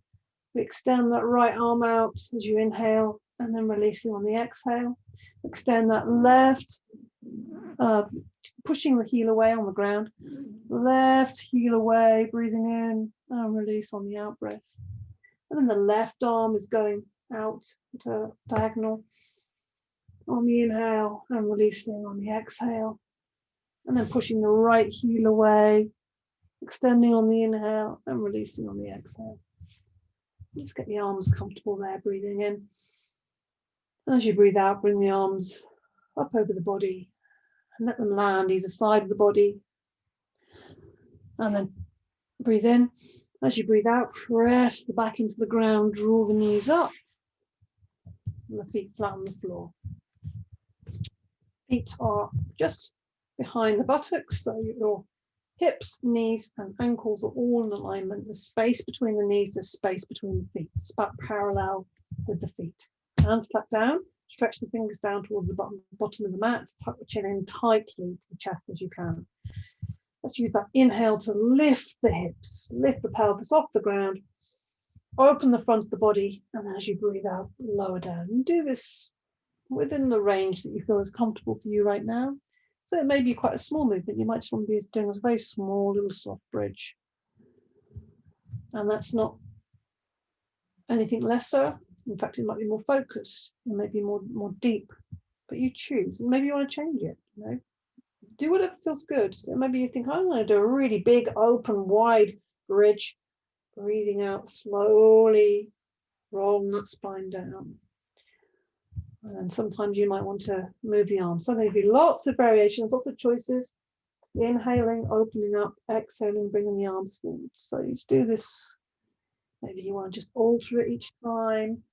we extend that right arm out as you inhale and then releasing on the exhale. Extend that left, pushing the heel away on the ground. Left heel away, breathing in and release on the out breath. And then the left arm is going out to diagonal on the inhale and releasing on the exhale. And then pushing the right heel away, extending on the inhale and releasing on the exhale. Just get the arms comfortable there, breathing in. As you breathe out, bring the arms up over the body and let them land either side of the body. And then breathe in. As you breathe out, press the back into the ground, draw the knees up, and the feet flat on the floor. Feet are just behind the buttocks, so your hips, knees, and ankles are all in alignment. There's space between the knees, there's space between the feet. It's about parallel with the feet. Hands flat down, stretch the fingers down towards the bottom of the mat, tuck the chin in tightly to the chest as you can. Let's use that inhale to lift the hips, lift the pelvis off the ground, open the front of the body, and then as you breathe out, lower down. And do this within the range that you feel is comfortable for you right now. So it may be quite a small movement. You might just want to be doing a very small little soft bridge. And that's not anything lesser. In fact, it might be more focused, it may be more deep, but you choose. And maybe you want to change it, you know. Do whatever feels good. So maybe you think, I'm going to do a really big, open, wide bridge. Breathing out slowly, roll that spine down. And then sometimes you might want to move the arms. So there'll be lots of variations, lots of choices. Inhaling, opening up, exhaling, bringing the arms forward. So you just do this. Maybe you want to just alter it each time.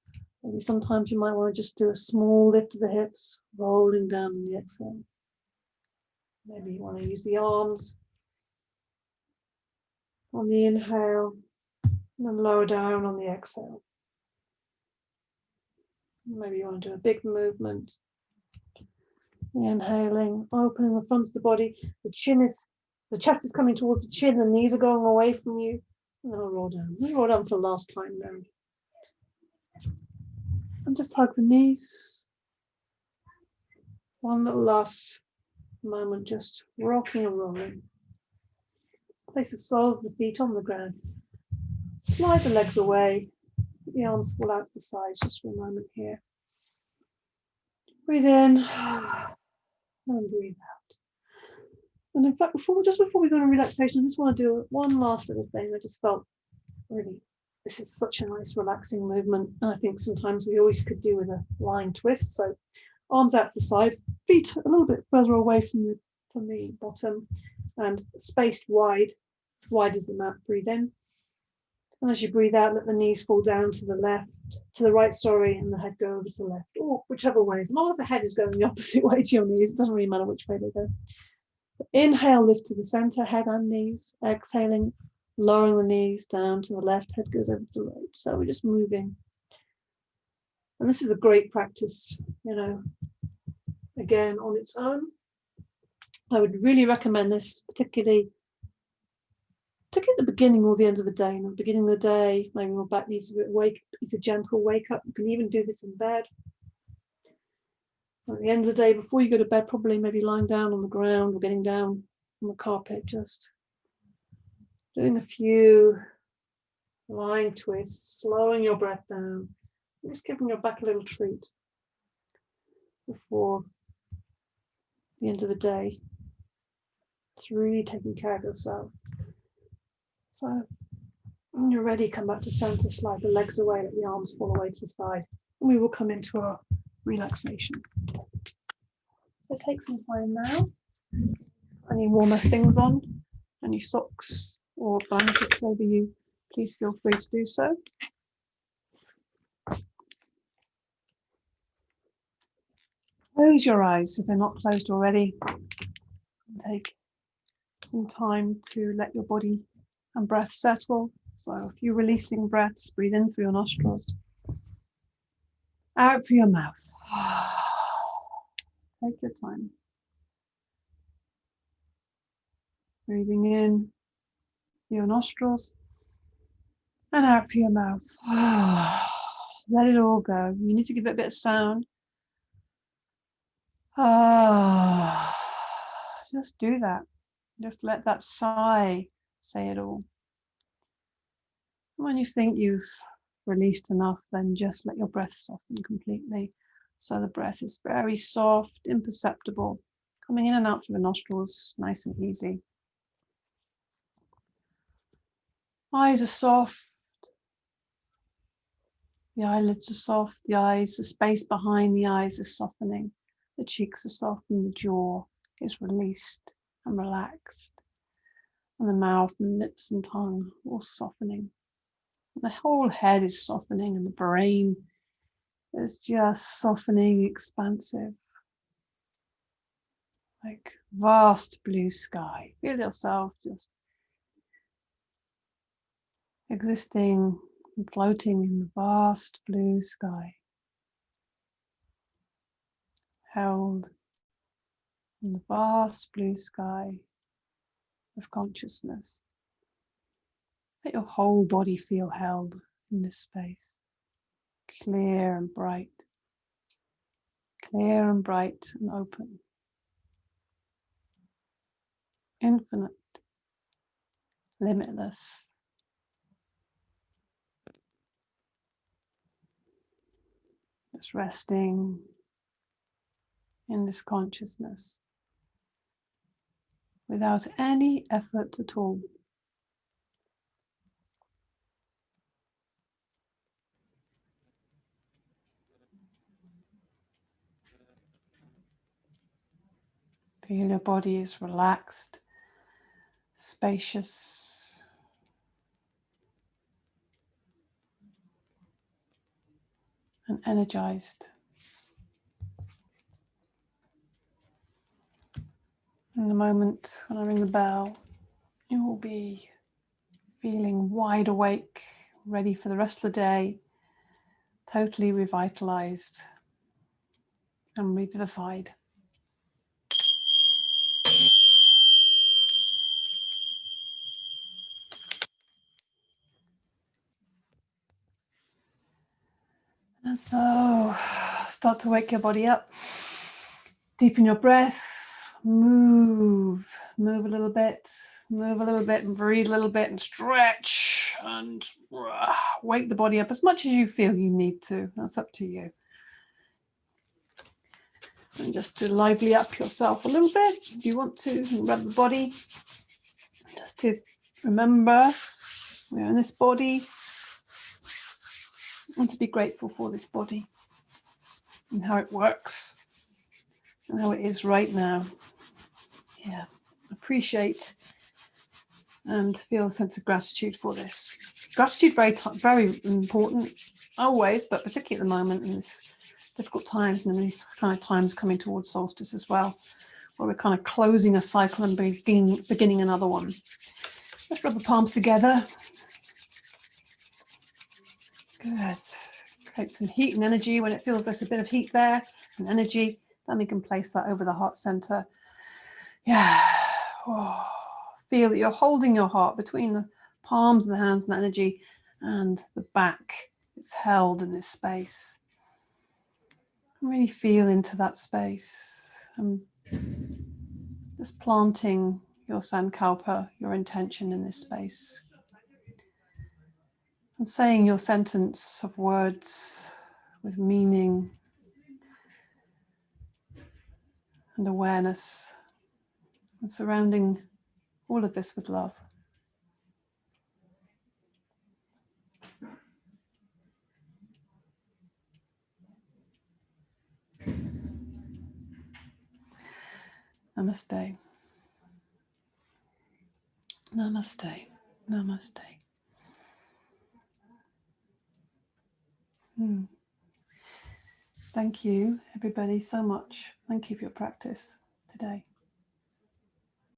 Maybe sometimes you might want to just do a small lift of the hips, rolling down on the exhale. Maybe you want to use the arms on the inhale and then lower down on the exhale. Maybe you want to do a big movement. Inhaling, opening the front of the body. The chest is coming towards the chin, the knees are going away from you. And then I'll roll down. We'll roll down for the last time now. And just hug the knees. One little last moment, just rocking and rolling. Place the soles of the feet on the ground. Slide the legs away. Put the arms fall out to the sides just for a moment here. Breathe in and breathe out. And in fact, before we go into relaxation, I just want to do one last little thing. I just felt really, this is such a nice relaxing movement. And I think sometimes we always could do with a lying twist. So arms out to the side, feet a little bit further away from the bottom and spaced wide as the mat. Breathe in. And as you breathe out, let the knees fall down to the right, and the head go over to the left, or whichever way. As long as the head is going the opposite way to your knees, it doesn't really matter which way they go. Inhale, lift to the center, head and knees. Exhaling, lowering the knees down to the left, head goes over to the right. So we're just moving. And this is a great practice, again, on its own. I would really recommend this, particularly at the beginning or the end of the day. The beginning of the day, maybe your back needs a gentle wake up. You can even do this in bed. At the end of the day, before you go to bed, probably maybe lying down on the ground or getting down on the carpet, just doing a few lying twists, slowing your breath down, just giving your back a little treat before the end of the day. It's really taking care of yourself. So when you're ready, come back to center, slide the legs away, let the arms fall away to the side, and we will come into our relaxation. So take some time now. Any warmer things on, any socks or blankets over you, please feel free to do so. Close your eyes if they're not closed already. And take some time to let your body and breath settle. So a few releasing breaths. Breathe in through your nostrils, out through your mouth. Take your time. Breathing in through your nostrils and out through your mouth. Let it all go. You need to give it a bit of sound. Just do that. Just let that sigh say it all. When you think you've released enough, then just let your breath soften completely. So the breath is very soft, imperceptible, coming in and out through the nostrils, nice and easy. Eyes are soft. The eyelids are soft. The space behind the eyes is softening. The cheeks are soft and the jaw is released and relaxed. And the mouth and lips and tongue all softening. And the whole head is softening and the brain is just softening, expansive. Like vast blue sky. Feel yourself just existing and floating in the vast blue sky. Held in the vast blue sky of consciousness. Let your whole body feel held in this space. Clear and bright. Clear and bright and open. Infinite. Limitless. Just resting in this consciousness without any effort at all. Feel your body is relaxed, spacious. and energized. In the moment when I ring the bell, you will be feeling wide awake, ready for the rest of the day, totally revitalized and revivified. And so start to wake your body up, deepen your breath, move a little bit, and breathe a little bit and stretch and wake the body up as much as you feel you need to. That's up to you. And just to lively up yourself a little bit, if you want to, and rub the body, just to remember we're in this body and to be grateful for this body and how it works and how it is right now. Yeah, appreciate and feel a sense of gratitude for this. Gratitude very important always, but particularly at the moment in this difficult times and in these kind of times coming towards solstice as well, where we're kind of closing a cycle and beginning another one. Let's rub the palms together. Good. Create some heat and energy. When it feels there's a bit of heat there and energy, then we can place that over the heart center. Yeah. Oh. Feel that you're holding your heart between the palms of the hands and the energy, and the back is held in this space. Really feel into that space and just planting your sankalpa, your intention in this space. And saying your sentence of words with meaning and awareness, and surrounding all of this with love. Namaste. Namaste. Namaste. Thank you, everybody, so much. Thank you for your practice today.